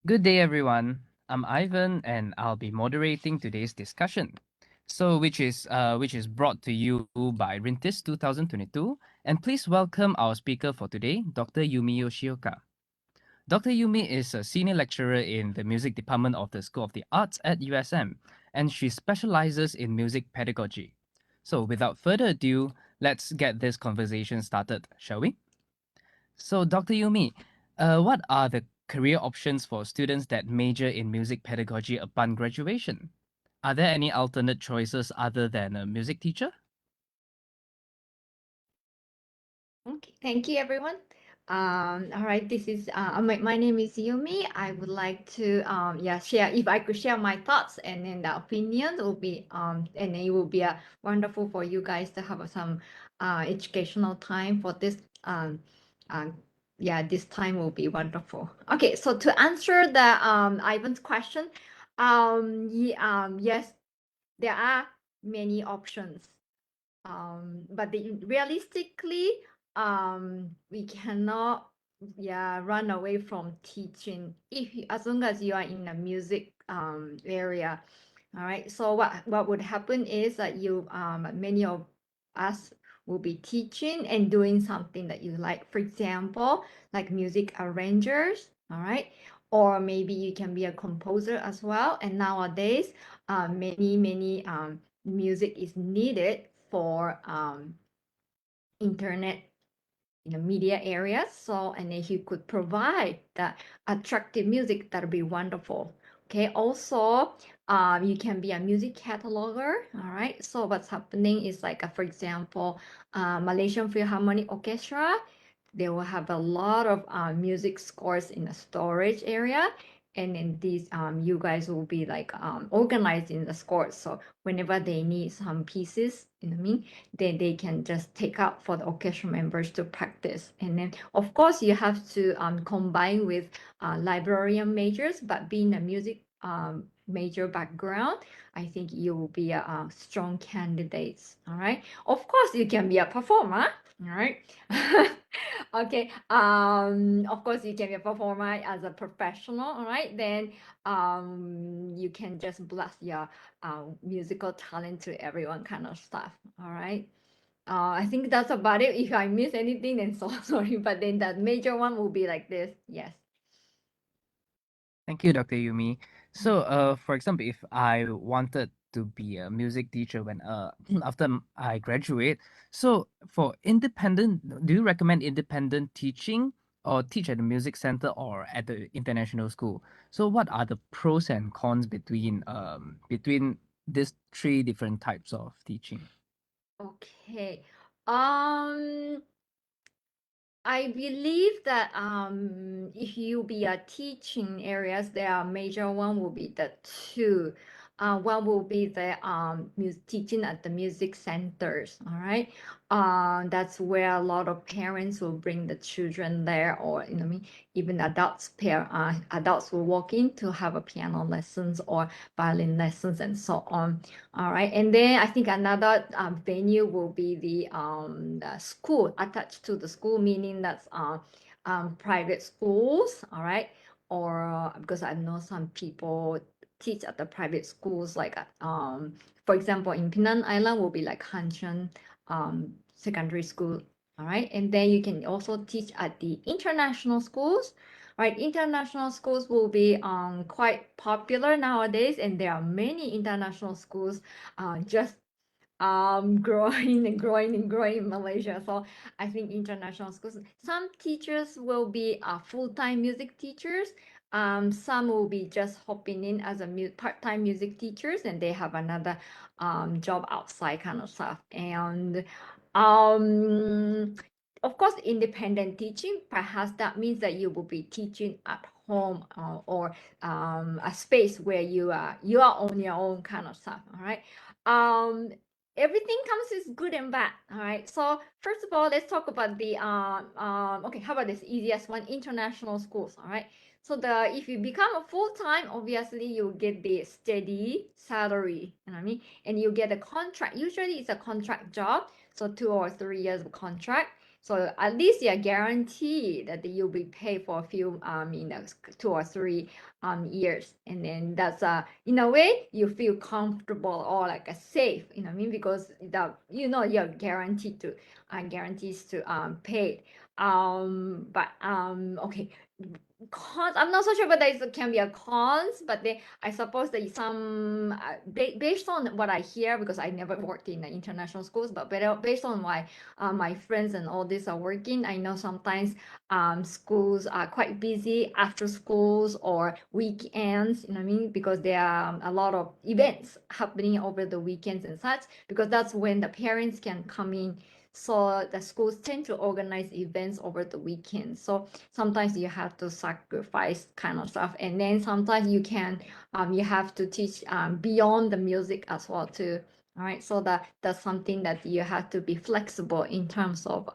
Good day, everyone. I'm Ivan, and I'll be moderating today's discussion. Which is brought to you by RINTIS 2022, and please welcome our speaker for today, Dr. Yumi Yoshioka. Dr. Yumi is a senior lecturer in the music department of the School of the Arts at USM, and she specializes in music pedagogy. So, without further ado, let's get this conversation started, shall we? So, Dr. Yumi, what are the career options for students that major in music pedagogy upon graduation? Are there any alternate choices other than a music teacher? Okay, thank you everyone. All right, this is my name is Yumi. I would like to share if I could share my thoughts and then the opinions will be and it will be wonderful for you guys to have some educational time for this uh, this time will be wonderful. Okay, so to answer the Ivan's question, yes, there are many options, but realistically, we cannot run away from teaching as long as you are in the music area. All right, so what would happen is that you many of us will be teaching and doing something that you like, for example, like music arrangers. All right, or maybe you can be a composer as well, and nowadays many music is needed for internet media areas. So, and if you could provide the attractive music, that'd be wonderful. Okay, also you can be a music cataloger. All right, so what's happening is like for example, Malaysian Philharmonic Orchestra, they will have a lot of music scores in the storage area, and then these you guys will be like organizing the scores. So whenever they need some pieces, you know what I mean, then they can just take out for the orchestra members to practice. And then of course you have to combine with librarian majors, but being a music major background, I think you will be a strong candidates. All right, of course you can be a performer. All right. Okay. Of course you can be a performer as a professional. All right. Then you can just blast your musical talent to everyone kind of stuff. All right. I think that's about it. If I miss anything, then so sorry. But then that major one will be like this. Yes. Thank you, Dr. Yumi. So, for example, if I wanted to be a music teacher when after I graduate, so for independent, do you recommend independent teaching or teach at the music center or at the international school? So, what are the pros and cons between these three different types of teaching? Okay. Um, I believe that if you be a teaching areas, there are major one will be the two. One will be the teaching at the music centers. All right, that's where a lot of parents will bring the children there, or you know, what I mean, even adults will walk in to have a piano lessons or violin lessons and so on. All right, and then I think another venue will be the school attached to the school, meaning that's private schools. All right, or because I know some people teach at the private schools, like for example, in Penang Island will be like Hancheng Secondary School. All right, and then you can also teach at the international schools. Right, international schools will be quite popular nowadays, and there are many international schools just growing and growing and growing in Malaysia. So I think international schools, some teachers will be full-time music teachers. Some will be just hopping in as a part-time music teachers, and they have another job outside kind of stuff. And um, of course, independent teaching, perhaps that means that you will be teaching at home, or a space where you are on your own kind of stuff. All right. Um, Everything comes with good and bad. All right. So first of all, let's talk about the okay, how about this easiest one, international schools. All right. So the if you become a full-time, obviously you get the steady salary, you know what I mean? And you get a contract. Usually it's a contract job, so 2 or 3 years of contract. So at least you're guaranteed that you'll be paid for a few, 2 or 3 years, and then that's in a way you feel comfortable or like a safe, you know what I mean? Because you're guarantees to paid. But okay, cons, I'm not so sure whether it can be a cons, but I suppose that some based on what I hear, because I never worked in the international schools, but based on my friends and all this are working, I know sometimes schools are quite busy after schools or weekends, you know what I mean, because there are a lot of events happening over the weekends and such, because that's when the parents can come in. So the schools tend to organize events over the weekend. So sometimes you have to sacrifice kind of stuff, and then sometimes you have to teach beyond the music as well too. All right, so that's something that you have to be flexible in terms of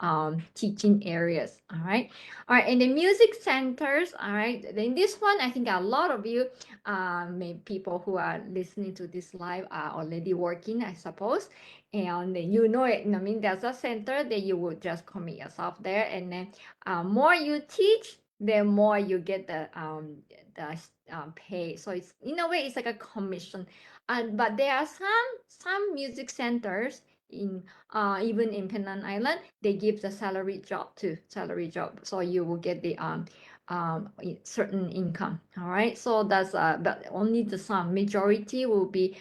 teaching areas. All right, and the music centers. All right, in this one, I think a lot of you, maybe people who are listening to this live are already working, I suppose, and you know it. I mean, there's a center that you would just commit yourself there, and then more you teach, the more you get the pay. So it's in a way it's like a commission. But there are some music centers in even in Penang Island, they give the salary job. So you will get the certain income. All right. So that's but only the some majority will be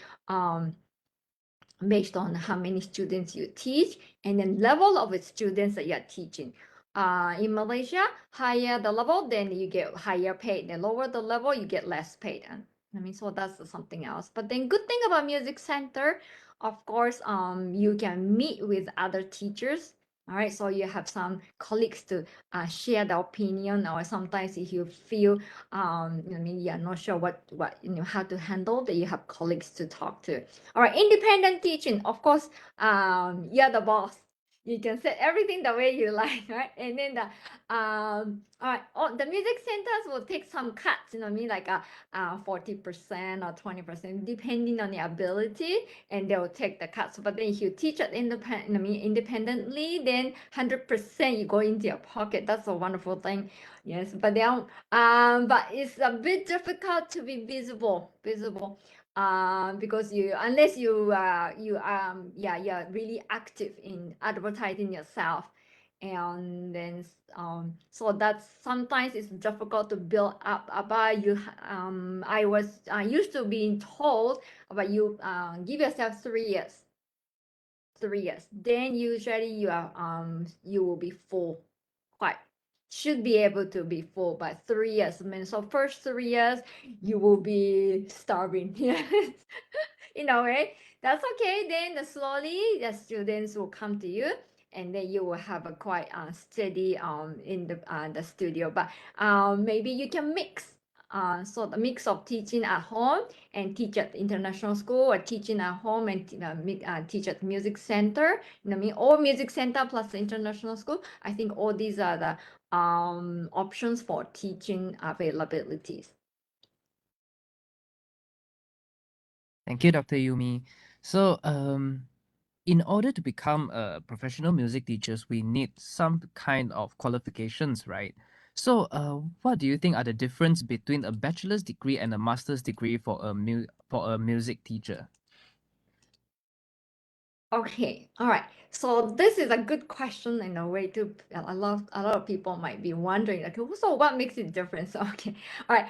based on how many students you teach and then level of the students that you're teaching. In Malaysia, higher the level, then you get higher paid. The lower the level, you get less paid. And I mean, so that's something else. But then good thing about music center, of course, you can meet with other teachers. All right, so you have some colleagues to share the opinion, or sometimes if you feel, I mean, you're not sure what how to handle, that you have colleagues to talk to. All right, independent teaching. Of course, you're the boss. You can set everything the way you like, right? And then all right, the music centers will take some cuts. You know what I mean, like 40% or 20%, depending on your ability, and they will take the cuts. But then if you teach it independently, then 100% you go into your pocket. That's a wonderful thing. Yes, but but it's a bit difficult to be visible because unless you're really active in advertising yourself, and then so that's sometimes it's difficult to build up about you. I was used to being told about you give yourself 3 years, then usually you will be full, quite should be able to be full by 3 years. I mean, so first 3 years you will be starving. Yes, in a way. That's okay. Then slowly the students will come to you, and then you will have a quite steady in the studio. But maybe you can mix. So the mix of teaching at home and teach at international school, or teaching at home and teach at music center. You know what I mean? Or music center plus the international school. I think all these are the options for teaching availabilities. Thank you, Dr. Yumi. So, in order to become a professional music teachers, we need some kind of qualifications, right? So, what do you think are the difference between a bachelor's degree and a master's degree for a music teacher? Okay, all right. So this is a good question in a way too. A lot of people might be wondering, okay, so what makes it different? So okay, all right.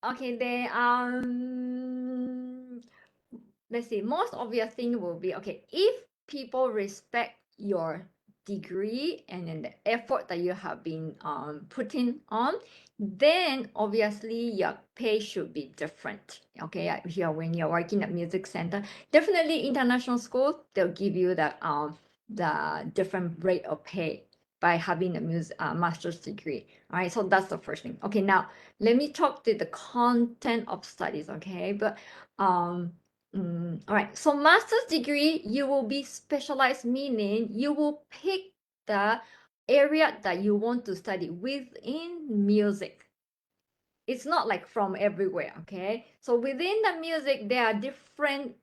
Okay, let's see. Most obvious thing will be, okay, if people respect your degree and then the effort that you have been putting on, then obviously your pay should be different. Okay, when you're working at music center, definitely international school, they'll give you the different rate of pay by having a master's degree. All right, so that's the first thing. Okay, now let me talk to the content of studies. Okay, but all right, so master's degree, you will be specialized, meaning you will pick the area that you want to study within music. It's not like from everywhere, okay? So within the music, there are different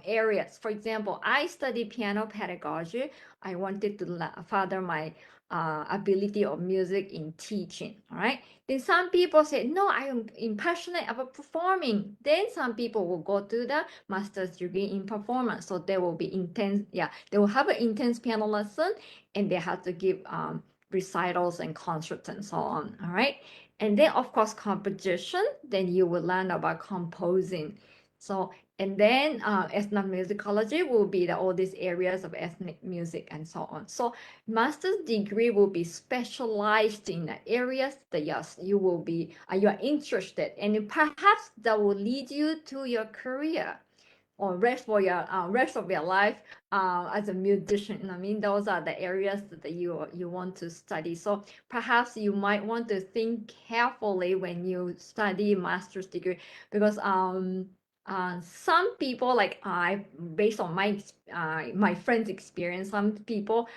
areas. For example, I study piano pedagogy. I wanted to further my ability of music in teaching. All right. Then some people say, no, I am passionate about performing. Then some people will go to the master's degree in performance. So they will be intense. Yeah, they will have an intense piano lesson, and they have to give recitals and concerts and so on. All right. And then of course composition. Then you will learn about composing. So and then ethnomusicology will be all these areas of ethnic music and so on. So master's degree will be specialized in the areas that yes, you will be you are interested, and perhaps that will lead you to your career or rest of your life as a musician. I mean, those are the areas that you want to study. So perhaps you might want to think carefully when you study master's degree, because some people like I, based on my friends' experience, some people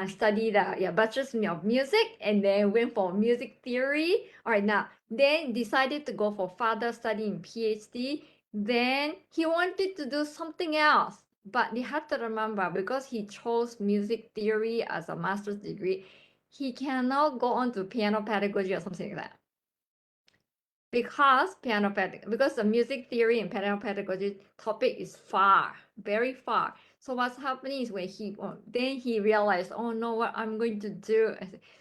studied bachelor's of music and then went for music theory. All right, now then decided to go for further study in PhD. Then he wanted to do something else, but you have to remember, because he chose music theory as a master's degree, he cannot go on to piano pedagogy or something like that, because the music theory and piano pedagogy topic is far, very far. So what's happening is when then he realized, oh no, what I'm going to do.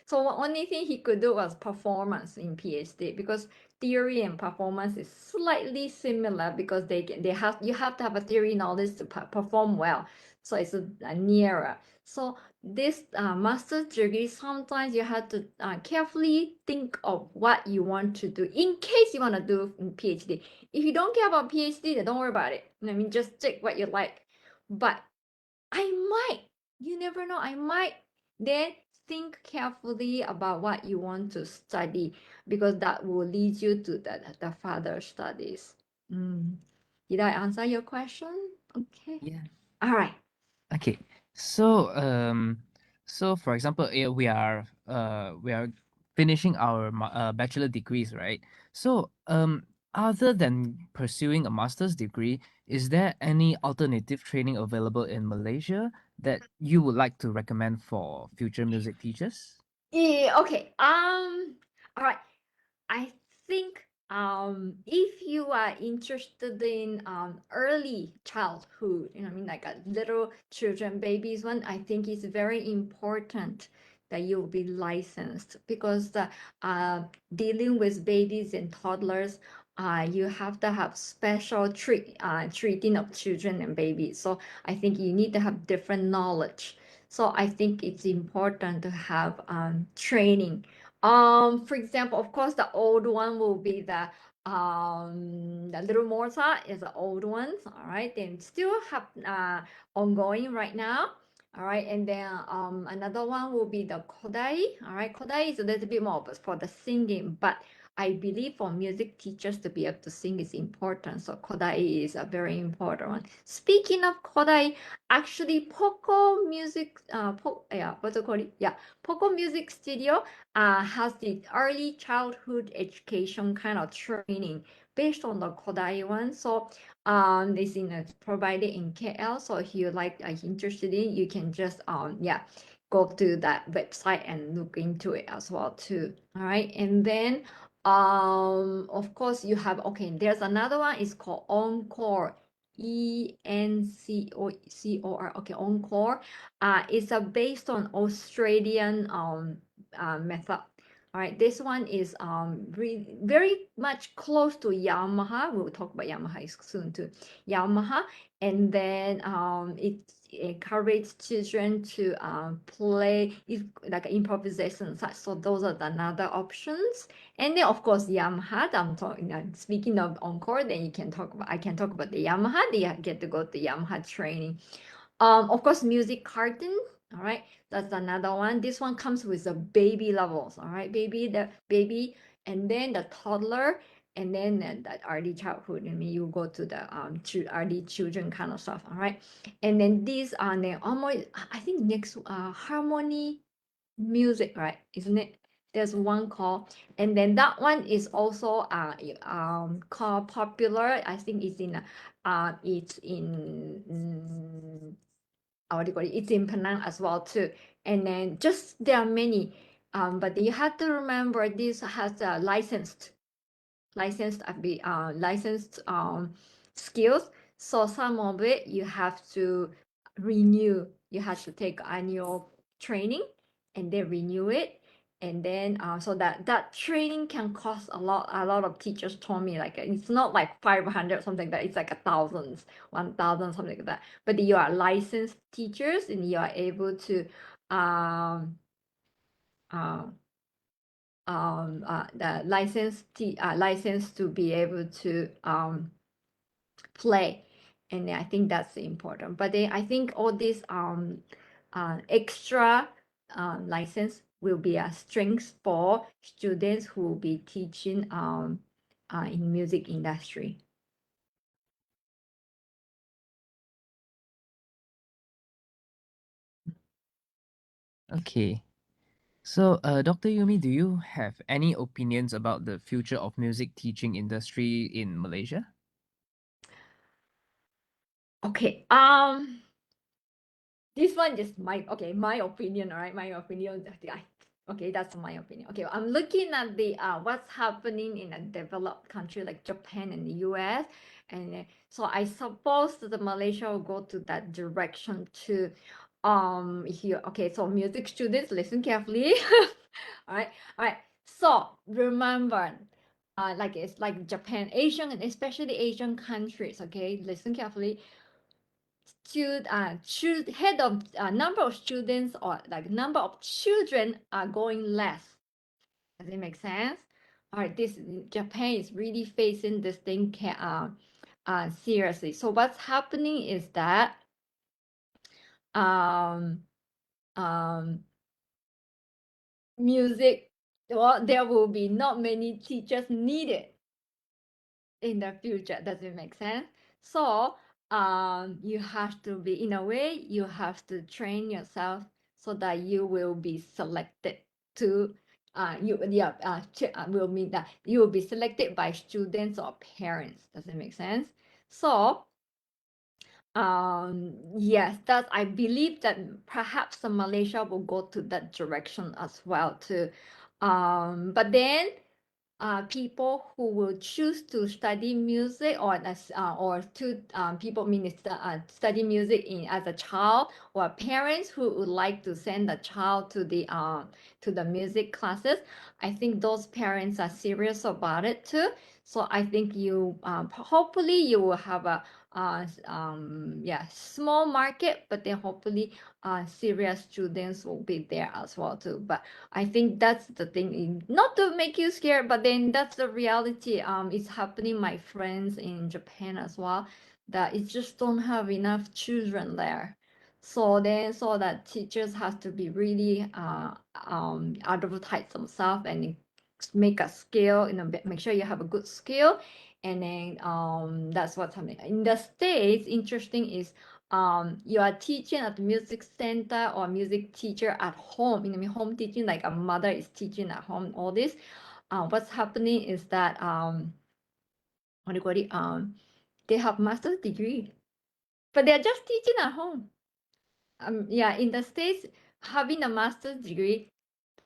So the only thing he could do was performance in PhD, because theory and performance is slightly similar, because you have to have a theory knowledge to perform well. So it's nearer. So this master's degree, sometimes you have to carefully think of what you want to do in case you want to do PhD. If you don't care about PhD, then don't worry about it. I mean, just take what you like. But you never know, I might then think carefully about what you want to study, because that will lead you to the further studies. Mm. Did I answer your question? Okay. Yeah. All right. Okay. So so for example, we are finishing our bachelor degrees, right? So other than pursuing a master's degree, is there any alternative training available in Malaysia that you would like to recommend for future music teachers? Yeah, okay. All right. I think if you are interested in early childhood, I mean, like a little children, babies one, I think it's very important that you be licensed, because dealing with babies and toddlers, you have to have special treating of children and babies. So I think you need to have different knowledge. So I think it's important to have training. For example, of course, the old one will be the little Mozart is the old ones. All right, they still have ongoing right now. All right, and then another one will be the Kodai. All right, Kodai is a little bit more for the singing, but I believe for music teachers to be able to sing is important. So Kodai is a very important one. Speaking of Kodai, actually Poco Music, what's it called? Yeah, Poco Music Studio has the early childhood education kind of training based on the Kodai one. So this is provided in KL. So if you interested in, you can just go to that website and look into it as well too. All right, and then of course you have, okay, there's another one, it's called Encore. ENCOR. Okay, Encore. It's based on Australian method. All right, this one is very much close to Yamaha. We'll talk about Yamaha soon too. Yamaha, and then it encourages children to play like improvisation. So those are the another options. And then of course Yamaha. I'm talking. Speaking of Encore, then I can talk about the Yamaha. They get to go to Yamaha training. Of course, music carton. All right, that's another one. This one comes with the baby levels. All right, the baby, and then the toddler, and then that early childhood. I mean, you go to the early children kind of stuff. All right, and then these are the almost, I think next harmony music, right? Isn't it? There's one called, and then that one is also called popular. I think it's in what do you call it? It's in Penang as well too. And then just there are many, but you have to remember this has a licensed skills. So some of it you have to renew. You have to take annual training and then renew it. And then so that training can cost a lot. A lot of teachers told me like it's not like 500 or something like that. It's like 1,000 something like that. But you are licensed teachers and you are able to um uh, the license to be able to play, and I think that's important. But then I think all these extra license will be a strength for students who will be teaching in music industry. Okay. So, Dr. Yumi, do you have any opinions about the future of music teaching industry in Malaysia? Okay, this one is my opinion, all right? My opinion. Okay, that's my opinion. Okay, I'm looking at the what's happening in a developed country like Japan and the US, and so I suppose that the Malaysia will go to that direction too. Here, okay, so music students, listen carefully. All right. So remember, like it's like Japan, Asian, and especially Asian countries. Okay, listen carefully. Head of number of students or like number of children are going less. Does it make sense? All right, this Japan is really facing this thing seriously. So what's happening is that um, um, music, well, there will be not many teachers needed in the future. Does it make sense? So you have to be, in a way, you have to train yourself so that you will be selected to will mean that you will be selected by students or parents. Does it make sense? So yes, that I believe that perhaps the Malaysia will go to that direction as well too. But then people who will choose to study music or to people study music in as a child, or parents who would like to send a child to the music classes. I think those parents are serious about it too. So I think you hopefully you will have a small market, but then hopefully serious students will be there as well too. But I think that's the thing. Not to make you scared, but then that's the reality. It's happening. My friends in Japan as well, that it just don't have enough children there. So that teachers have to be really advertise themselves and make a skill. Make sure you have a good skill, and then that's what's happening in the States. Interesting is you are teaching at the music center or music teacher at home, home teaching, like a mother is teaching at home, all this. What's happening is that what do you call it, they have master's degree, but they're just teaching at home. Yeah, in the States, having a master's degree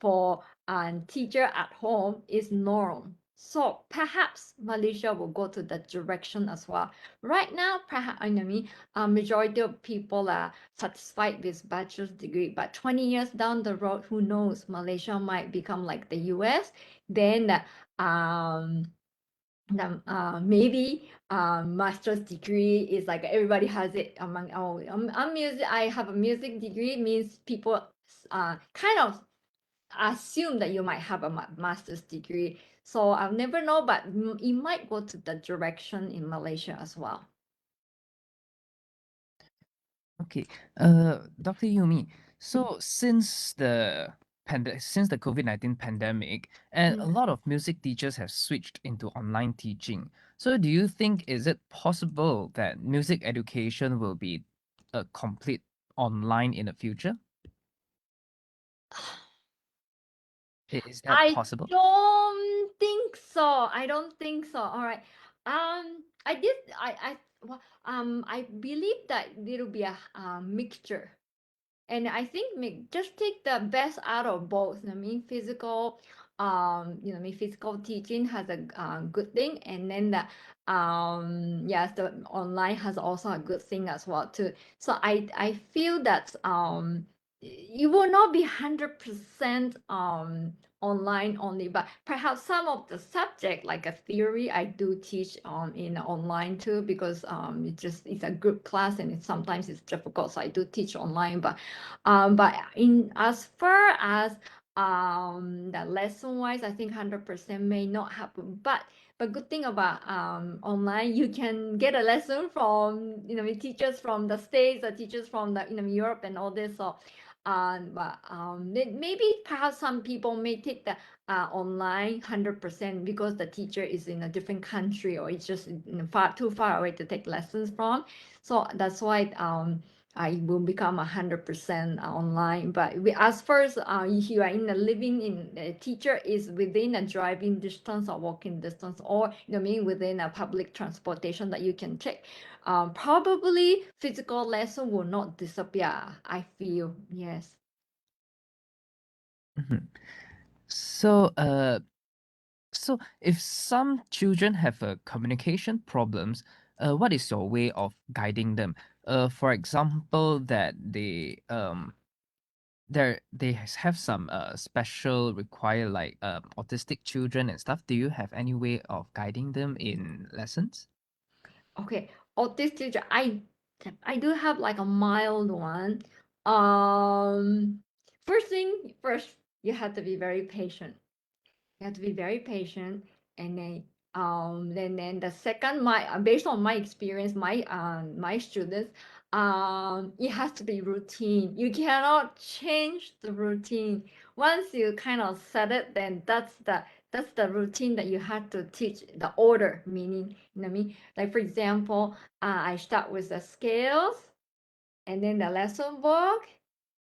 for a teacher at home is norm. So perhaps Malaysia will go to that direction as well. Right now, perhaps a majority of people are satisfied with bachelor's degree, but 20 years down the road, who knows? Malaysia might become like the US. Then maybe master's degree is like everybody has it among. I have a music degree means people kind of assume that you might have a master's degree. So I'll never know, but it might go to the direction in Malaysia as well. Okay. Dr. Yumi, so since the COVID-19 pandemic, and a Mm. lot of music teachers have switched into online teaching. So do you think is it possible that music education will be a complete online in the future? Is that I possible? don't think so. I don't think so. All right. I did. I believe that it'll be a mixture. And I think just take the best out of both. I mean, physical, physical teaching has a good thing, and then yes, the online has also a good thing as well too. So I feel that it will not be 100% online only, but perhaps some of the subject like a theory I do teach in online too, because it's a group class and sometimes it's difficult, so I do teach online. But in as far as the lesson wise, I think 100% may not happen. But good thing about online, you can get a lesson from teachers from the States, or teachers from the Europe and all this. So but maybe perhaps some people may take the online 100% because the teacher is in a different country, or it's just far too far away to take lessons from. So that's why I will become 100% online. But as first, if you are in a living in a teacher is within a driving distance or walking distance, or within a public transportation that you can take, probably physical lesson will not disappear. I feel yes. Mhm. So, so if some children have communication problems, what is your way of guiding them? For example, that have some special require like autistic children and stuff. Do you have any way of guiding them in lessons? Okay, autistic. I do have like a mild one. Um, First thing first, you have to be very patient. You have to be very patient, and then the second, my based on my experience, my students, it has to be routine. You cannot change the routine. Once you kind of set it, then that's the routine that you have to teach, the order, meaning, you know what I mean? Like for example, I start with the scales, and then the lesson book,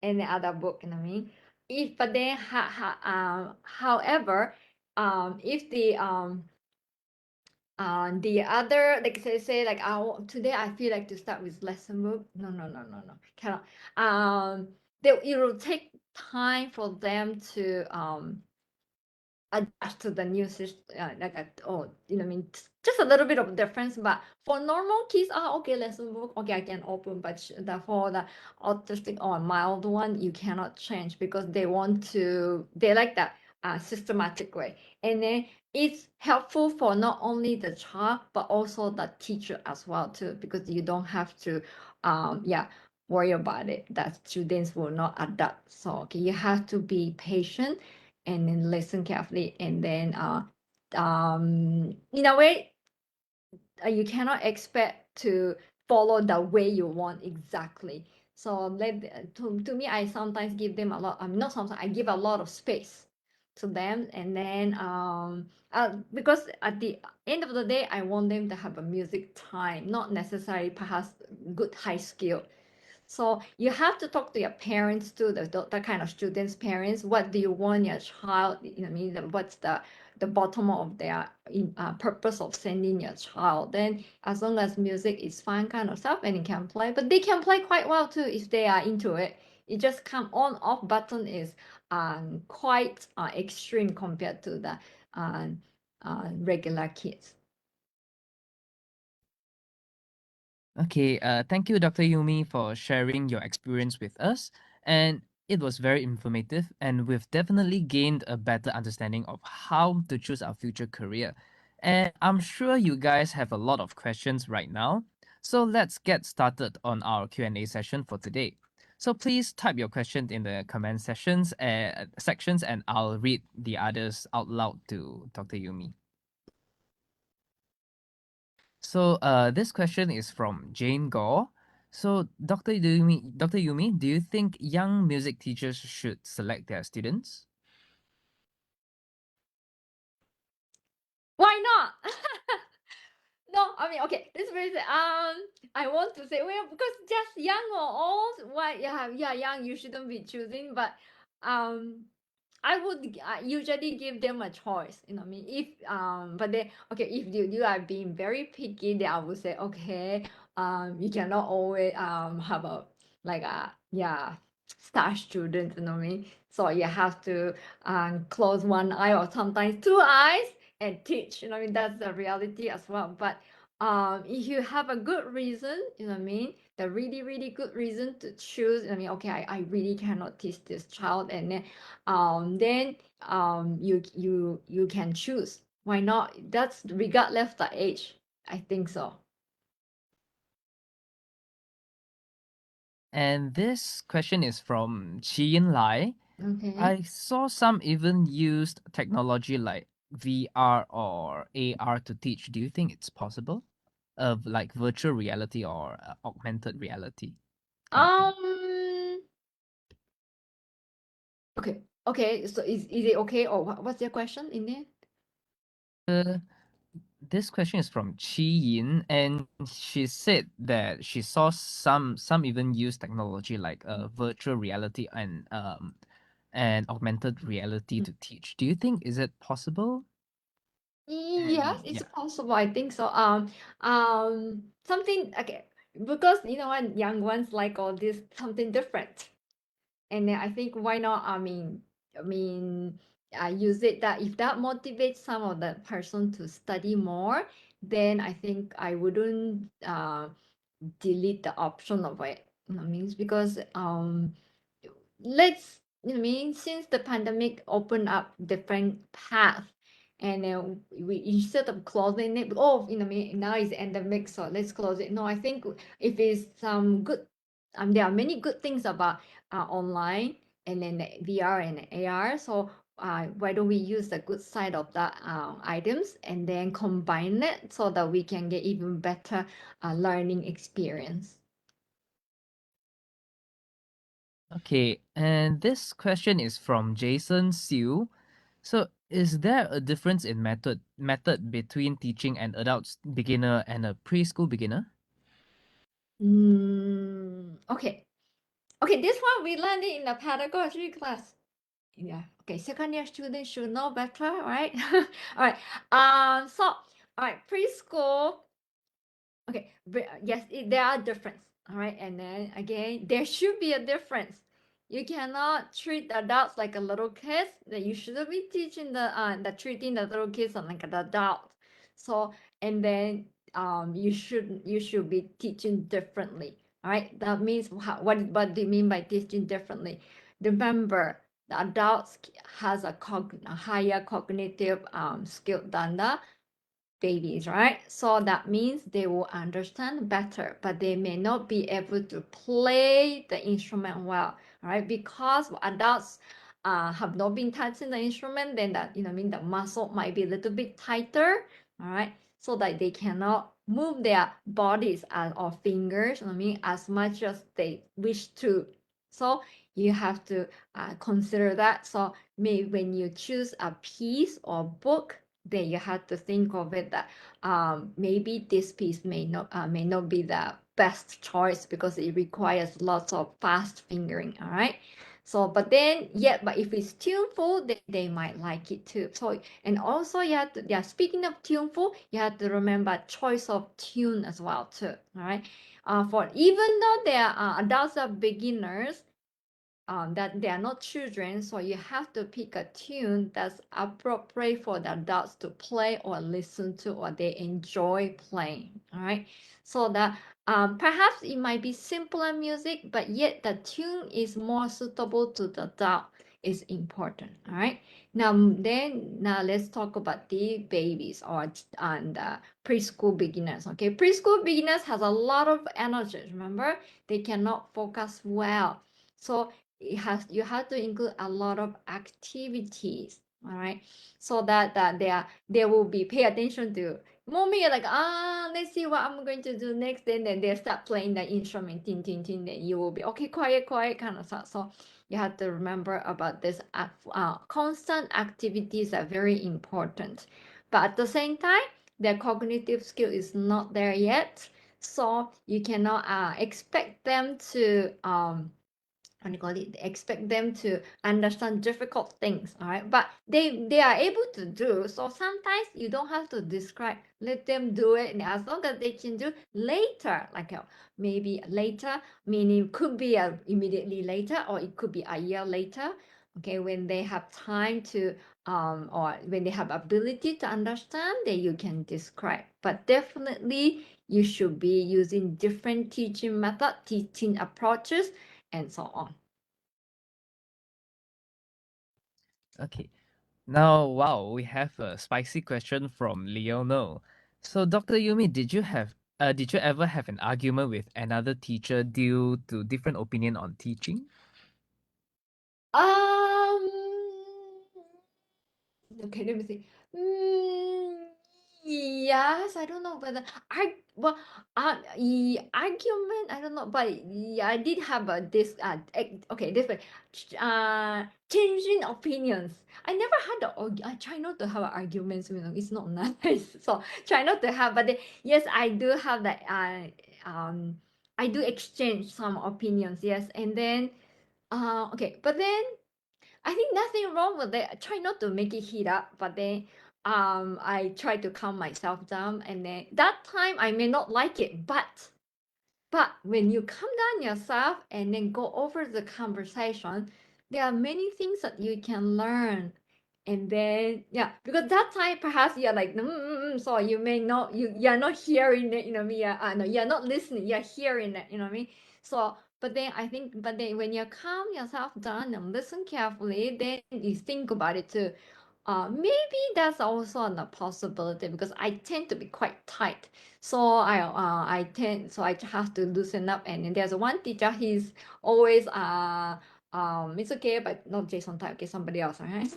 and the other book, you know what I mean? If but then however, if the other, like say like today I feel like to start with lesson book, no, cannot. It will take time for them to adapt to the new system, like oh, I mean, just a little bit of difference. But for normal kids, okay, lesson book, okay, I can open. But for the autistic or mild one, you cannot change because they like that systematic way. And then it's helpful for not only the child but also the teacher as well too, because you don't have to yeah, worry about it that students will not adapt. So okay, you have to be patient and then listen carefully, and then in a way, you cannot expect to follow the way you want exactly. So to me, I sometimes give them a lot. Not sometimes, I give a lot of space to them, and then because at the end of the day, I want them to have a music time, not necessarily perhaps good high skill. So you have to talk to your parents too, the kind of students' parents. What do you want your child? I mean, what's the bottom of their purpose of sending your child? Then as long as music is fun, kind of stuff, and it can play, but they can play quite well too if they are into it. It just come on off button is quite extreme compared to the regular kids. Okay, thank you, Dr. Yumi, for sharing your experience with us. And it was very informative, and we've definitely gained a better understanding of how to choose our future career. And I'm sure you guys have a lot of questions right now. So let's get started on our Q&A session for today. So please type your questions in the comment sections, and I'll read the others out loud to Dr. Yumi. So this question is from Jane Gore. So Dr. Yumi, do you think young music teachers should select their students? Why not? No, I mean, okay, this reason, I want to say, well, because just young or old, why, yeah, young, you shouldn't be choosing, but, um, I would usually give them a choice, you know what I mean? If but then okay, if you are being very picky, then I would say okay, you cannot always have a like a yeah star student, you know what I mean? So you have to close one eye or sometimes two eyes and teach, you know what I mean? That's the reality as well. But if you have a good reason, you know what I mean? The really really good reason to choose, I mean, okay, I really cannot teach this child, and then you can choose. Why not? That's regardless the age. I think so. And this question is from Chien Lai. Okay. I saw some even used technology like VR or AR to teach. Do you think it's possible? Of like virtual reality or augmented reality kind of thing. Um. Okay. Okay. So is it okay, or what's your question in there? Uh, this question is from Chi Yin, and she said that she saw some even use technology like virtual reality and augmented reality to teach. Do you think is it possible? Yes, And it's yeah. possible. I think so. Something okay, because you know what, young ones like all this something different. And then I think why not? I mean, I use it that if that motivates some of the person to study more, then I think I wouldn't delete the option of it. You know what I mean? Because let's you know what I mean, since the pandemic opened up different paths, and then we instead of closing it, oh you know what I mean, now it's endemic, so let's close it. No, I think if it's some good there are many good things about online and then the VR and AR. So why don't we use the good side of the items and then combine it so that we can get even better learning experience. Okay, and this question is from Jason Siu. So, is there a difference in method between teaching an adult beginner and a preschool beginner? Okay. Okay, this one we learned it in the pedagogy class. Yeah. Okay, second year students should know better, right? All right. So, all right, preschool. Okay, yes, there are difference. All right, and then again, there should be a difference. You cannot treat the adults like a little kids. That you shouldn't be teaching the treating the little kids like an adult. So, and then you should be teaching differently. All right, that means what do you mean by teaching differently? Remember, the adults has a higher cognitive skill than the babies, right? So that means they will understand better, but they may not be able to play the instrument well, right? Because adults have not been touching the instrument, then that you know, I mean, the muscle might be a little bit tighter, all right, so that they cannot move their bodies or fingers, I mean, as much as they wish to. So you have to consider that. So maybe when you choose a piece or book, then you have to think of it that maybe this piece may not be the best choice because it requires lots of fast fingering. All right. So, but then, yeah, but if it's tuneful, they might like it too. So, and also you have to, yeah, speaking of tuneful, you have to remember choice of tune as well too. All right. For even though they are adults are beginners, that they are not children, so you have to pick a tune that's appropriate for the adults to play or listen to, or they enjoy playing. All right, so that perhaps it might be simpler music, but yet the tune is more suitable to the adult is important. All right. Now let's talk about the babies or and preschool beginners. Okay, preschool beginners has a lot of energy. Remember, they cannot focus well. So you have to include a lot of activities, all right, so that they will be pay attention to mommy like let's see what I'm going to do next, then they start playing the instrument, tin tin tin, then you will be okay, quiet quiet kind of stuff. So you have to remember about this constant activities are very important, but at the same time their cognitive skill is not there yet, so you cannot expect them to what do you call it? They expect them to understand difficult things, all right? But they are able to do. So sometimes you don't have to describe. Let them do it, and as long as they can do later, like maybe later, meaning could be immediately later, or it could be a year later. Okay, when they have time to or when they have ability to understand, then you can describe. But definitely you should be using different teaching method, teaching approaches, and so on. Okay. Now, wow, we have a spicy question from Leonel. So, Dr. Yumi, did you ever have an argument with another teacher due to different opinion on teaching? Um, okay, let me see. Yes, I don't know whether argument, I don't know, but yeah, I did have a this okay, different changing opinions. I never had I try not to have arguments, it's not nice. So try not to have, but yes, I do have that I do exchange some opinions, yes, and then okay, but then I think nothing wrong with it. I try not to make it heat up, but then I try to calm myself down, and then that time I may not like it, but when you calm down yourself and then go over the conversation, there are many things that you can learn. And then yeah, because that time perhaps you're like so you may not you're not hearing it, yeah, no, you're not listening, you're hearing it, what I mean. So but then I think but then when you calm yourself down and listen carefully, then you think about it too. Maybe that's also a possibility because I tend to be quite tight. So I have to loosen up. And then there's one teacher, he's always it's okay, but not Jason type, okay, somebody else, right?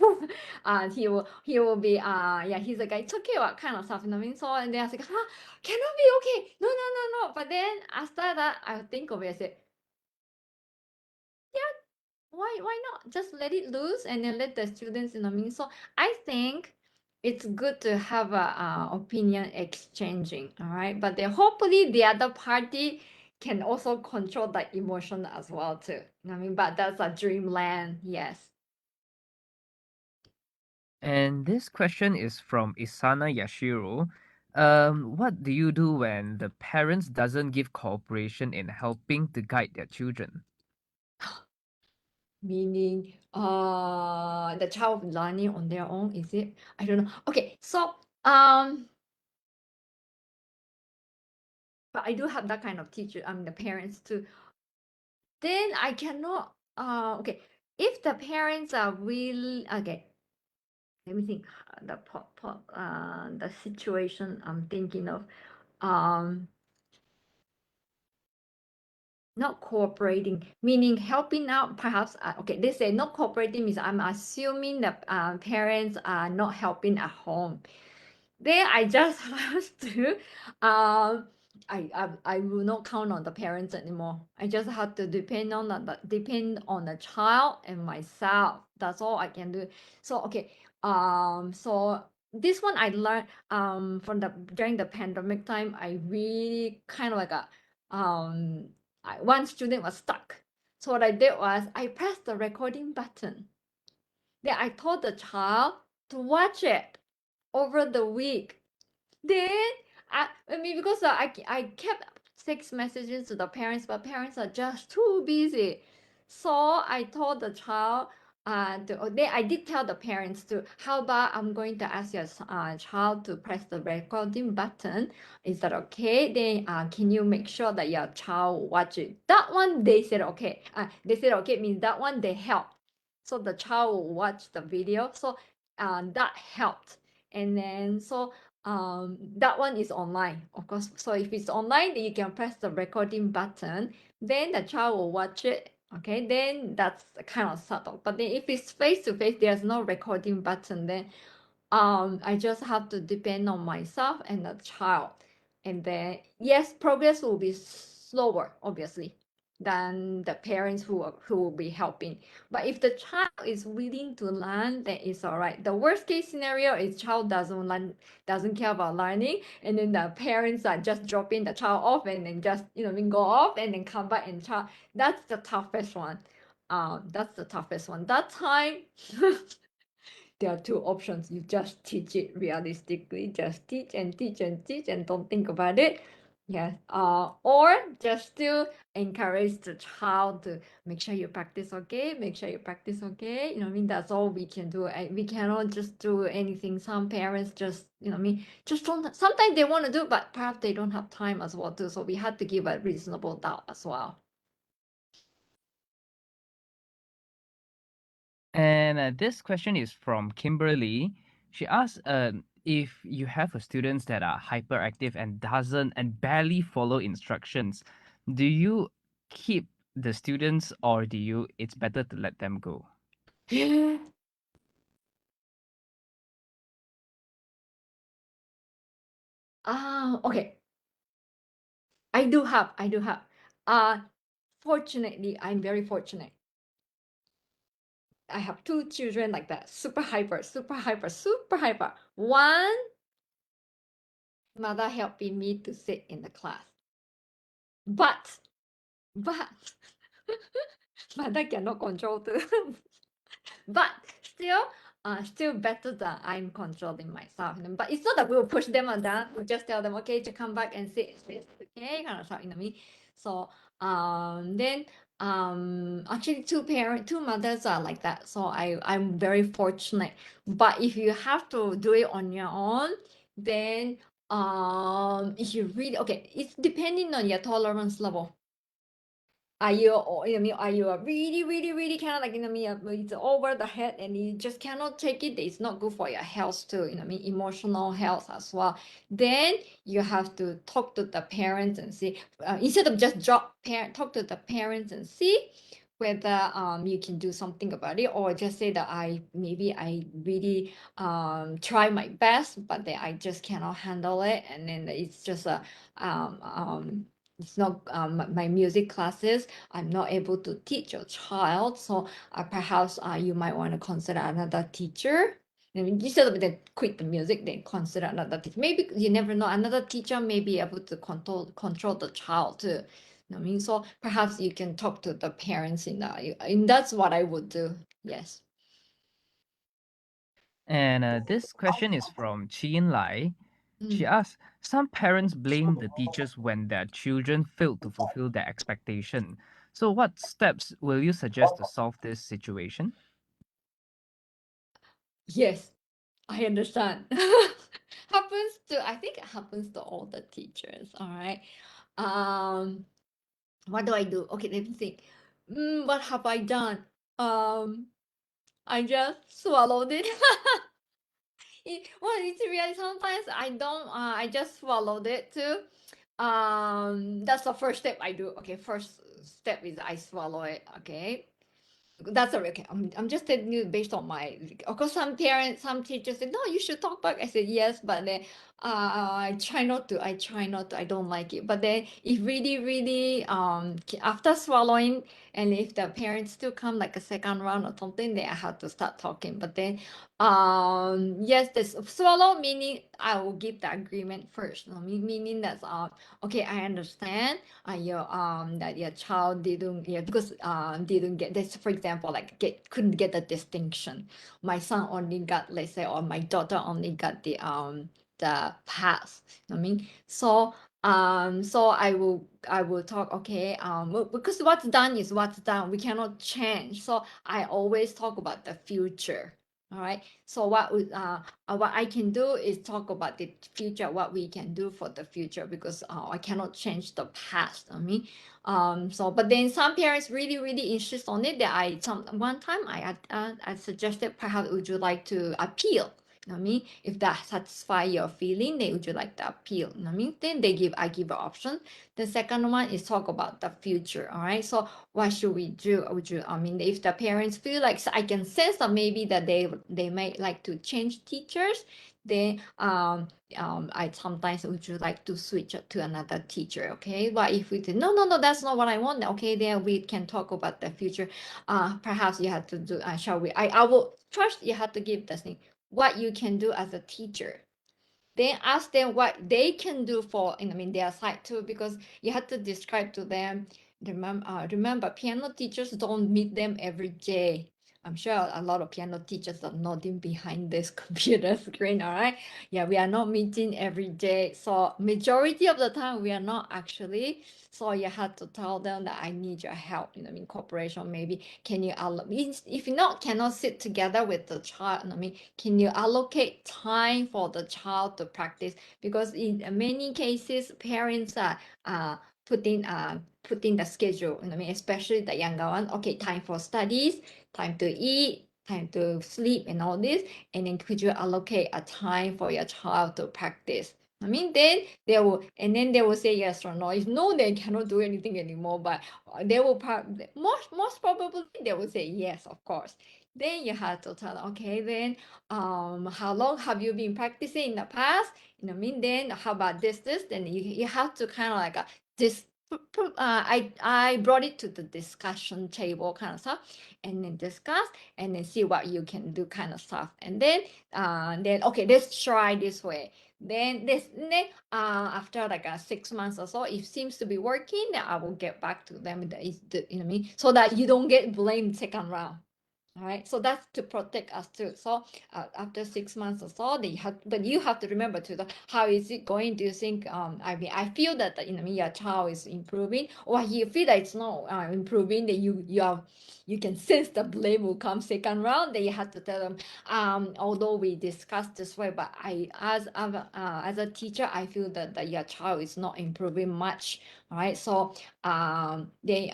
He will be yeah, he's like, it's okay, what kind of stuff, you know what I mean? So and then I was like, cannot be okay. No, no, no, no. But then after that, I think of it, I said, yeah, why not just let it loose and then let the students, you know what I mean? So I think it's good to have a opinion exchanging, all right, but then hopefully the other party can also control the emotion as well too, you know what I mean? But that's a dreamland, yes. And this question is from Isana Yashiro. What do you do when the parents doesn't give cooperation in helping to guide their children? Meaning the child learning on their own, is it? I don't know. Okay, so but I do have that kind of teacher, I mean the parents too. Then I cannot okay, if the parents are really okay, let me think, the situation I'm thinking of, um not cooperating, meaning helping out perhaps, okay, they say not cooperating means I'm assuming that parents are not helping at home. Then I just have to um I will not count on the parents anymore. I just have to depend on the child and myself. That's all I can do. So okay, so this one I learned from the during the pandemic time. I really kind of like a one student was stuck. So what I did was I pressed the recording button. Then I told the child to watch it over the week. Then I mean because I kept text messages to the parents, but parents are just too busy. So I told the child then I did tell the parents to, how about I'm going to ask your child to press the recording button. Is that okay? Then can you make sure that your child watch it? That one they said okay. They said okay means that one they helped. So the child will watch the video. So that helped. And then so that one is online, of course. So if it's online, then you can press the recording button, then the child will watch it. Okay, then that's kind of subtle. But then if it's face to face, there's no recording button, then I just have to depend on myself and the child. And then yes, progress will be slower, obviously, than the parents who will be helping. But if the child is willing to learn, then it's all right. The worst case scenario is child doesn't learn, doesn't care about learning, and then the parents are just dropping the child off and then just, go off and then come back and child. That's the toughest one. That's the toughest one. That time, there are two options. You just teach it realistically, just teach and teach and teach and don't think about it. Yes. Or just still encourage the child to make sure you practice okay, make sure you practice okay. I mean, that's all we can do. We cannot just do anything. Some parents just, I mean, just don't, sometimes they want to do, but perhaps they don't have time as well too. So we have to give a reasonable doubt as well. And this question is from Kimberly. She asks, if you have a students that are hyperactive and doesn't and barely follow instructions, do you keep the students or do you? It's better to let them go. Okay. I do have. Uh, Fortunately, I'm very fortunate. I have two children like that, super hyper, super hyper, super hyper. One mother helping me to sit in the class, but but mother cannot control too. But still, still better than I'm controlling myself. But it's not that we'll push them on that. We'll just tell them, okay, to come back and sit, okay, kind of stuff. What I mean? So then actually two mothers are like that. So I'm very fortunate. But if you have to do it on your own, then if you really okay, it's depending on your tolerance level. Are you, or I mean, are you a really, really, really kind of like, it's over the head and you just cannot take it? It's not good for your health too, emotional health as well. Then you have to talk to the parents and see, instead of just talk to the parents and see whether you can do something about it, or just say that I really try my best, but then I just cannot handle it, and then it's just a um, um, it's not my music classes. I'm not able to teach your child, so perhaps you might want to consider another teacher. I mean, instead of then quit the music, then consider another teacher. Maybe you never know. Another teacher may be able to control the child too. I mean, so perhaps you can talk to the parents in that. And that's what I would do. Yes. And this question is from Chin Lai. She Mm. asks, some parents blame the teachers when their children failed to fulfill their expectation. So what steps will you suggest to solve this situation? Yes, I understand. I think it happens to all the teachers. All right. Um, what do I do? Okay, let me think. What have I done? Um, I just swallowed it. Well, it's really sometimes I don't. I just swallowed it too. That's the first step I do. Okay, first step is I swallow it. Okay, that's okay. I'm just telling you based on my. Of course, some parents, some teachers say, "No, you should talk back." I said yes, but then I try not to. I try not to. I don't like it. But then, if really, really, after swallowing, and if the parents still come like a second round or something, then I have to start talking. But then, yes, this swallow meaning I will give the agreement first. Meaning that okay, I understand your that your child didn't, yeah, because didn't get this, for example, like couldn't get the distinction. My son only got, let's say, or my daughter only got the pass. I mean, so I will talk, okay, because what's done is what's done, we cannot change. So I always talk about the future. All right. So what I can do is talk about the future, what we can do for the future, because I cannot change the past. I mean, so but then some parents really really insist on it. That one time I suggested, perhaps would you like to appeal? You know what I mean, if that satisfy your feeling, then would you like to appeal? You know what I mean, then I give an option. The second one is talk about the future. All right. So what should we do? I mean, if the parents feel like, so I can sense that maybe that they may like to change teachers, then I sometimes would you like to switch to another teacher, okay? But if we say no, that's not what I want, okay, then we can talk about the future. Perhaps you have to do. Shall we? I will first. You have to give the thing what you can do as a teacher, then ask them what they can do for, I mean, their side too, because you have to describe to them remember, piano teachers don't meet them every day. I'm sure a lot of piano teachers are nodding behind this computer screen, all right? Yeah, we are not meeting every day. So majority of the time we are not actually. So you have to tell them that I need your help, cooperation. Maybe can you allocate, if you not cannot sit together with the child, can you allocate time for the child to practice? Because in many cases, parents are putting the schedule, especially the younger one. Okay, time for studies, time to eat, time to sleep, and all this. And then could you allocate a time for your child to practice? Then they will say yes or no. If no, they cannot do anything anymore. But they will most probably they will say yes, of course. Then you have to tell them, okay, then how long have you been practicing in the past? Then how about this? Then you have to kind of like this. I brought it to the discussion table kind of stuff, and then discuss and then see what you can do kind of stuff, and then okay, let's try this way. Then after like 6 months or so, if it seems to be working, then I will get back to them. So that you don't get blamed second round. All right, so that's to protect us too. So after 6 months or so, but you have to remember too, how is it going? Do you think I feel that your child is improving, or you feel that it's not improving? Then you can sense the blame will come second round. Then you have to tell them, although we discussed this way, but as a teacher, I feel that your child is not improving much. All right, so they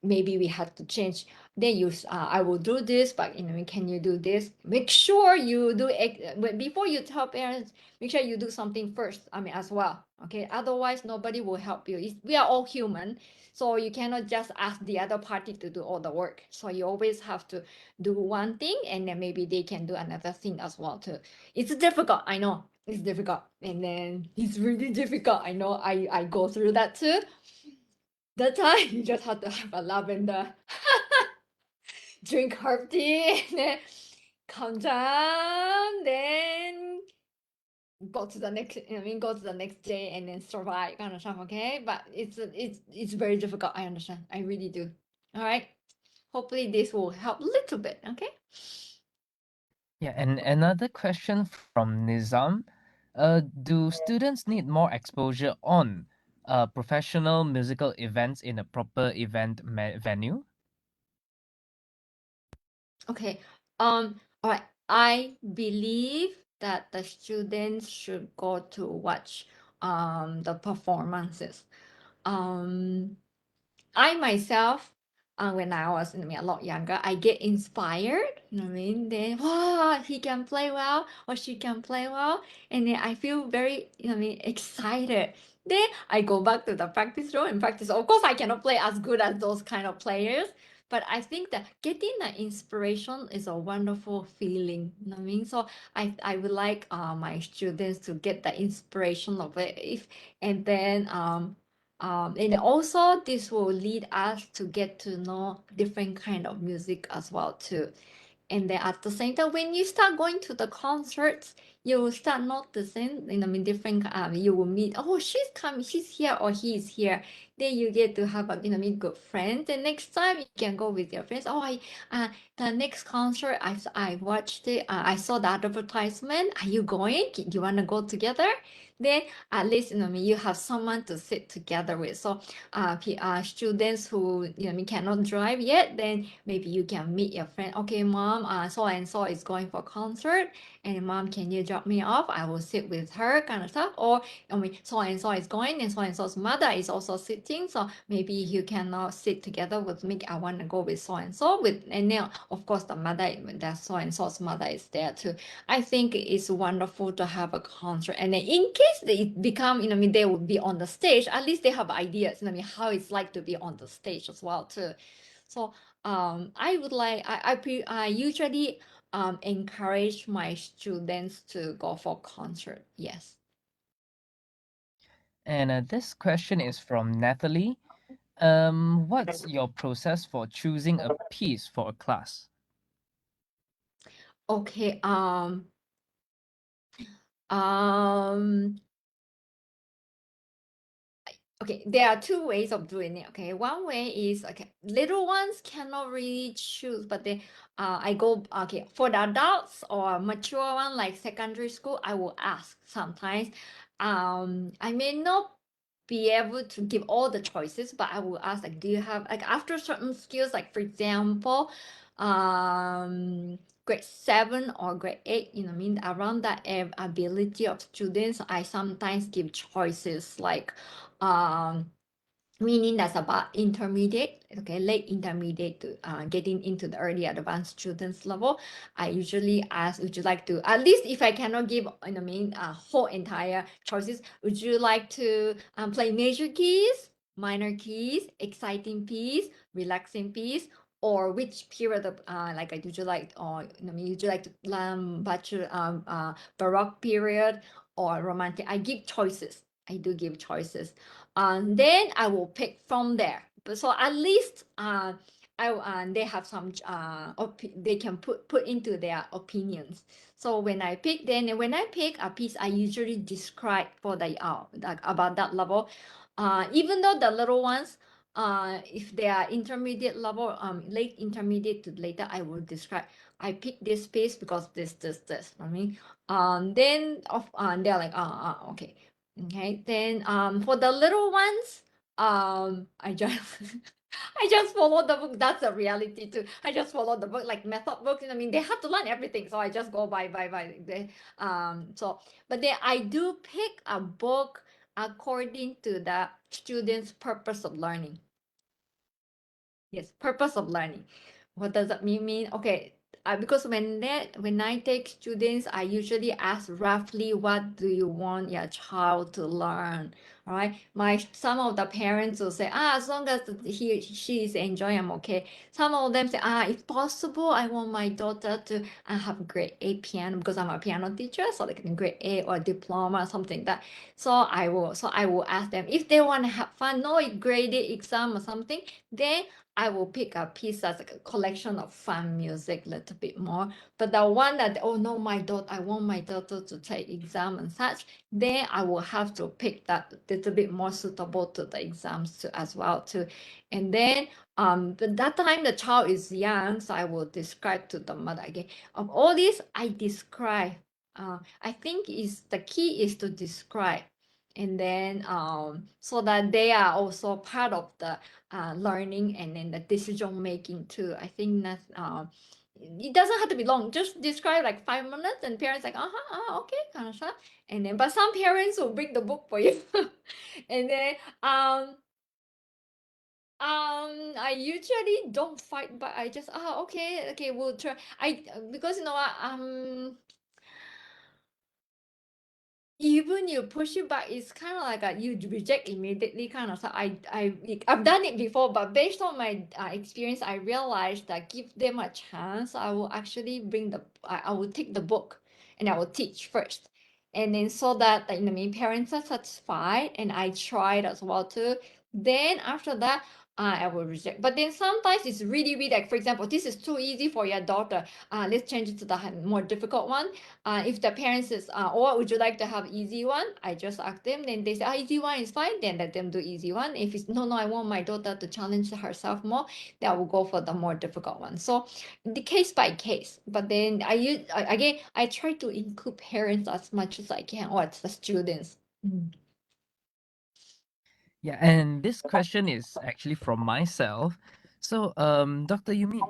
maybe we have to change. Then I will do this, but can you do this? Make sure you do it before you tell parents. Make sure you do something first, as well. Okay, otherwise nobody will help you. We are all human, so you cannot just ask the other party to do all the work. So you always have to do one thing, and then maybe they can do another thing as well too. It's difficult, I know. It's difficult, and then it's really difficult. I know. I go through that too. That time you just have to have a lavender, drink herb tea, and then calm down, then go to the next. Go to the next day and then survive kind of stuff. Okay, but it's very difficult. I understand. I really do. All right. Hopefully this will help a little bit. Okay. Yeah, and another question from Nizam. Do students need more exposure on professional musical events in a proper event venue? Okay. All right. I believe that the students should go to watch the performances. Um, I myself, when I was a lot younger, I get inspired. You know what I mean? Then, wow, he can play well or she can play well, and then I feel very, excited. Then I go back to the practice room and practice. Of course, I cannot play as good as those kind of players, but I think that getting the inspiration is a wonderful feeling. You know what I mean? So I would like my students to get the inspiration of it. If and then and also this will lead us to get to know different kind of music as well too. And then at the same time, when you start going to the concerts, you will start noticing, different. You will meet. Oh, she's coming. She's here, or he is here. Then you get to have a, meet good friends. And next time you can go with your friends. Oh, the next concert I watched it. I saw the advertisement. Are you going? Do you wanna go together? Then at least you have someone to sit together with. So students who cannot drive yet, then maybe you can meet your friend. Okay, mom, so and so is going for concert, and mom, can you drop me off? I will sit with her, kind of stuff. Or so and so is going, and so's mother is also sitting. So maybe you cannot sit together with me. I want to go with so and so. And then of course the mother, that so and so's mother is there too. I think it's wonderful to have a concert, and then in case they become, they will be on the stage. At least they have ideas, how it's like to be on the stage as well too. So I would like I usually encourage my students to go for concert. Yes. And this question is from Natalie. What's your process for choosing a piece for a class? Okay. Um. okay, there are two ways of doing it. Okay, one way is okay, little ones cannot really choose, but they I go okay for the adults or mature one like secondary school, I will ask sometimes. I may not be able to give all the choices, but I will ask like, do you have like after certain skills, like for example, grade 7 or grade 8, you know, what I mean around that ability of students, I sometimes give choices like um meaning that's about intermediate, okay, late intermediate to getting into the early advanced students level. I usually ask, would you like to, at least if I cannot give, you know, whole entire choices, would you like to play major keys, minor keys, exciting piece, relaxing piece, or which period of like I usually like, or you know, would you like to learn Baroque period or romantic? I give choices. I do give choices. Then I will pick from there. But so at least they have some they can put into their opinions. So when I pick, then when I pick a piece, I usually describe for the like about that level. Even though the little ones, if they are intermediate level, late intermediate to later, I will describe. I pick this piece because this. I mean, then they're like, okay. Okay, then for the little ones, I just I just follow the book. That's a reality too. I just follow the book like method books. You know, I mean, they have to learn everything, so I just go by. So but then I do pick a book according to the student's purpose of learning. Yes, purpose of learning. What does that mean? Okay, because when I take students, I usually ask roughly what do you want your child to learn. All right, some of the parents will say, as long as she is enjoying, I'm okay. Some of them say, if possible, I want my daughter to have grade A piano because I'm a piano teacher, so they can grade A or diploma, something like that. So I will ask them if they want to have fun, no graded exam or something. Then I will pick a piece that's like a collection of fun music, a little bit more. But the one that, oh no, I want my daughter to take exam and such, then I will have to pick that little bit more suitable to the exams too, as well too. And then, but that time the child is young, so I will describe to the mother again. Of all this, I describe. I think is the key is to describe, and then so that they are also part of the learning and then the decision making too. I think that's it doesn't have to be long. Just describe like 5 minutes, and parents like, okay, kind of stuff. And then, but some parents will bring the book for you, and then I usually don't fight, but I just okay, we'll try. Because you know what even you push it back, it's kind of like you reject immediately kind of stuff. I've done it before, but based on my experience, I realized that give them a chance. I will actually I will take the book and I will teach first, and then so that you know, my parents are satisfied, and I tried as well too. Then after that. I will reject, but then sometimes it's really, really like, for example, this is too easy for your daughter. Let's change it to the more difficult one. If the parents says, or would you like to have easy one? I just ask them, then they say, easy one is fine, then let them do easy one. If it's no, I want my daughter to challenge herself more, then I will go for the more difficult one. So the case by case. But then again, I try to include parents as much as I can, or the students. Mm. Yeah, and this question is actually from myself. So, Dr. Yumi,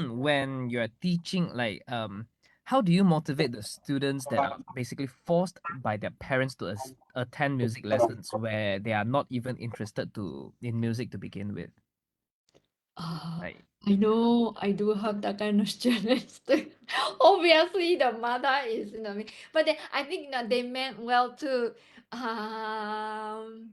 when you're teaching, like, how do you motivate the students that are basically forced by their parents to attend music lessons where they are not even interested in music to begin with? Ah, Like, I know I do have that kind of students too. Obviously, the mother is, you know, but then I think you know, they meant well too. Um,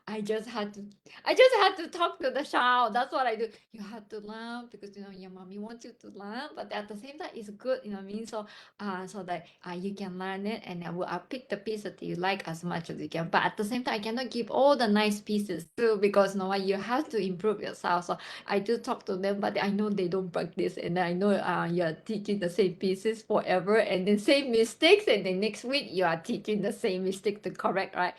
I just had to I just had to talk to the child. That's what I do. You have to learn because you know your mommy wants you to learn, but at the same time it's good, you know what I mean? So that you can learn it, and I'll pick the piece that you like as much as you can. But at the same time I cannot give all the nice pieces too, because you know what, you have to improve yourself. So I do talk to them, but I know they don't practice, and I know you're teaching the same pieces forever and then same mistakes, and then next week you are teaching the same mistake to correct, right?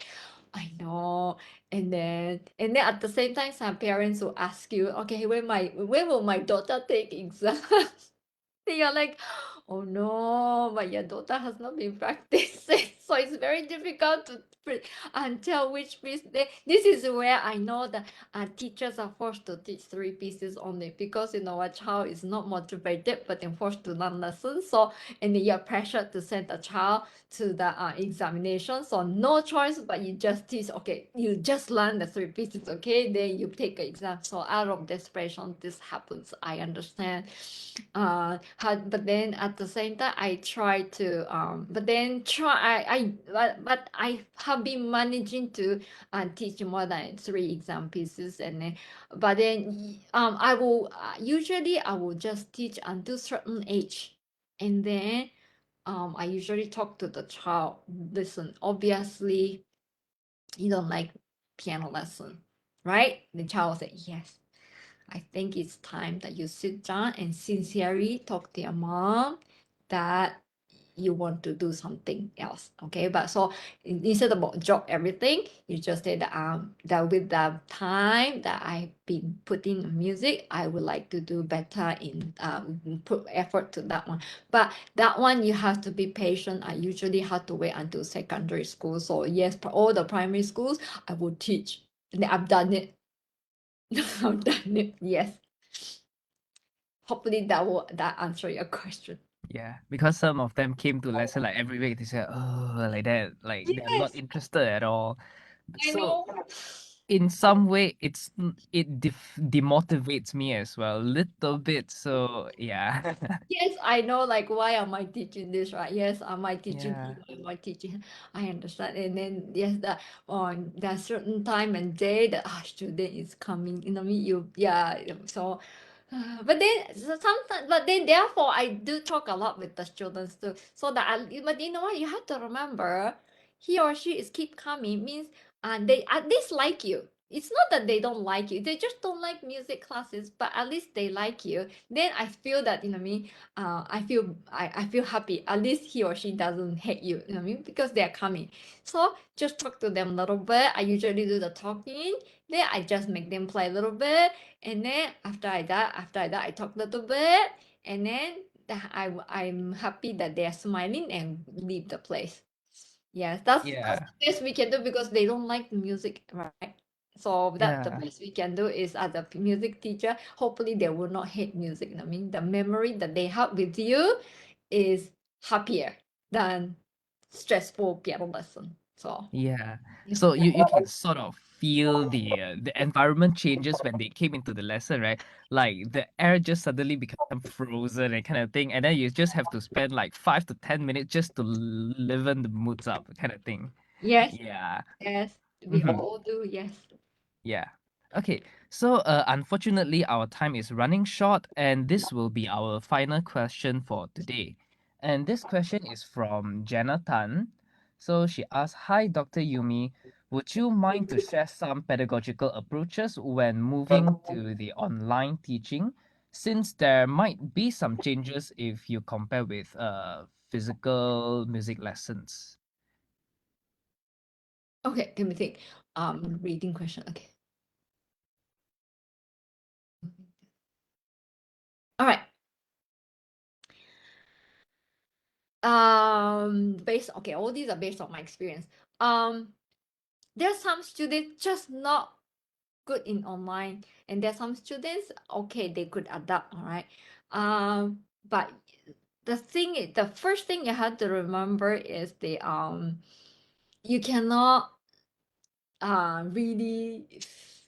I know. And then at the same time, some parents will ask you, okay, when will my daughter take exam? You're like, oh no, but your daughter has not been practicing, so it's very difficult to tell which piece. This is where I know that teachers are forced to teach three pieces only because a child is not motivated, but they're forced to learn lessons. So and then you're pressured to send a child to the examination. So no choice, but you just teach. Okay, you just learn the three pieces. Okay, then you take an exam. So out of desperation, this happens. I understand but then at the same time I try to but then try but I have been managing to teach more than three exam pieces, and then but then I will usually I will just teach until certain age, and then I usually talk to the child. Listen, obviously you don't like piano lesson, right? The child will say yes. I think it's time that you sit down and sincerely talk to your mom that you want to do something else. Okay, but so instead of drop everything, you just say that with the time that I've been putting in music, I would like to do better in put effort to that one. But that one you have to be patient. I usually have to wait until secondary school. So yes, all the primary schools I will teach. And I've done it. I've done it. Yes. Hopefully that answer your question. Yeah, because some of them came to lesson like every week. They say, "Oh, like that, like they're not Yes, interested at all." I So know. in some way, it demotivates me as well, little bit. So yeah, Yes, I know. Like, why am I teaching this, right? Yes, am I teaching yeah, him? Am I teaching? I understand. And then yes, that on that certain time and day that student is coming. You know me. Yeah. So, but then sometimes, but then therefore I do talk a lot with the students too. So that but you know what? You have to remember, he or she is keep coming means they at least like you. It's not that they don't like you. They just don't like music classes, but at least they like you. Then I feel that me I feel happy. At least he or she doesn't hate you, you know what I mean? Because they're coming. So just talk to them a little bit. I usually do the talking. Then I just make them play a little bit. And then after that I talk a little bit. And then I'm happy that they're smiling and leave the place. Yes, that's yeah, the best we can do because they don't like the music, right? So that the yeah, best we can do is as a music teacher, hopefully they will not hate music. I mean, the memory that they have with you is happier than stressful piano lesson. So yeah. yes, So you can sort of feel the environment changes when they came into the lesson, right? Like the air just suddenly become frozen and kind of thing, and then you just have to spend like 5 to 10 minutes just to liven the moods up, kind of thing. yes, Yeah. yes, we Mm-hmm. all do. Yes. Yeah. Okay. So, unfortunately, our time is running short, and this will be our final question for today. And this question is from Jenna Tan. So she asks, "Hi, Dr. Yumi. Would you mind to share some pedagogical approaches when moving to the online teaching, since there might be some changes if you compare with physical music lessons?" Okay, let me think. Reading question. Okay. All right. Based okay, all these are based on my experience. There's some students just not good in online, and there's some students okay they could adapt, all right. But the first thing you have to remember is you cannot really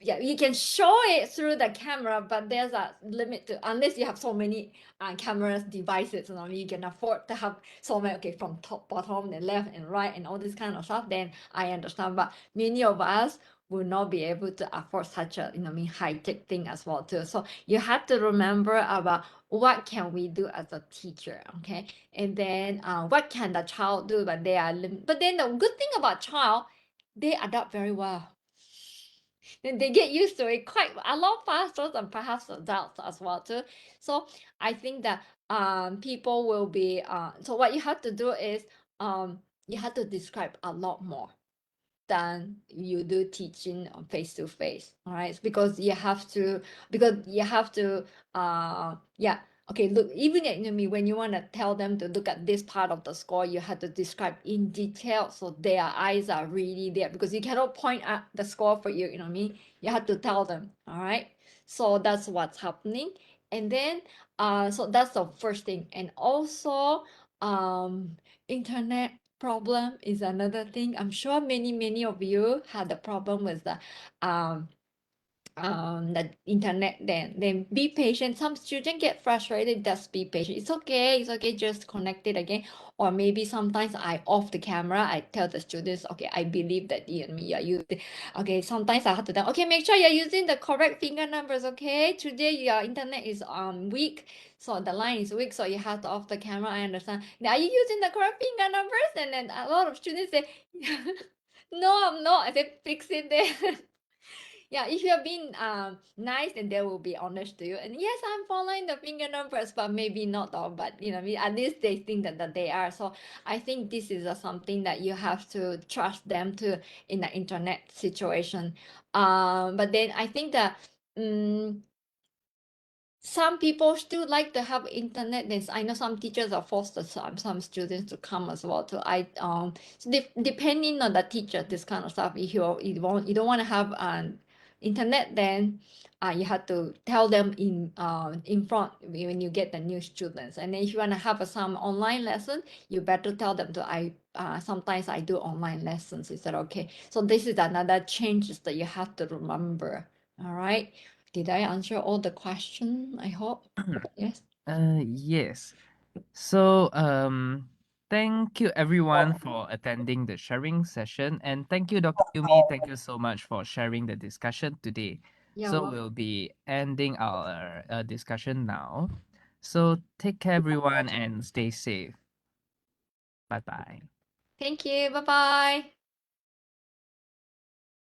yeah, you can show it through the camera, but there's a limit to unless you have so many cameras devices, you can afford to have so many, okay, from top bottom and left and right and all this kind of stuff, then I understand. But many of us will not be able to afford such a high tech thing as well too. So you have to remember about what can we do as a teacher, okay, and then what can the child do, but they are but then the good thing about child, they adapt very well. Then they get used to it quite a lot faster than perhaps adults as well too. So I think that people will be so what you have to do is you have to describe a lot more. than you do teaching on face to face. All right, because you have to yeah. Okay, look, even at me, when you want to tell them to look at this part of the score, you have to describe in detail so their eyes are really there, because you cannot point at the score for you, you know what I mean? You have to tell them, all right? So that's what's happening. And then, so that's the first thing. And also, internet problem is another thing. I'm sure many of you had the problem with um the internet. Then be patient. Some students get frustrated, just be patient. It's okay, just connect it again. Or maybe sometimes I off the camera, I tell the students, okay, I believe that you and me are using, okay, sometimes I have to tell, okay, make sure you're using the correct finger numbers. Okay, today your internet is weak, so the line is weak, so you have to off the camera. I understand. Now, are you using the correct finger numbers? And then a lot of students say, no, I'm not. I said, fix it there. Yeah, if you're being nice, then they will be honest to you. And yes, I'm following the finger numbers, but maybe not all. But you know, I mean, at least they think that they are. So I think this is something that you have to trust them to in the internet situation. But then I think that um, some people still like to have internet. There's, I know some teachers are forced to some students to come as well. To I so depending on the teacher, this kind of stuff. If you don't want to have an internet, then you have to tell them in front when you get the new students. And then if you want to have some online lesson, you better tell them to sometimes I do online lessons. Is that okay? So this is another changes that you have to remember. All right. Did I answer all the question? I hope. Yes. Yes. So, thank you everyone for attending the sharing session, and thank you, Dr. Yumi. Thank you so much for sharing the discussion today. Yeah, So well, we'll be ending our discussion now. So take care, everyone, and stay safe. Bye bye. thank you. Bye bye.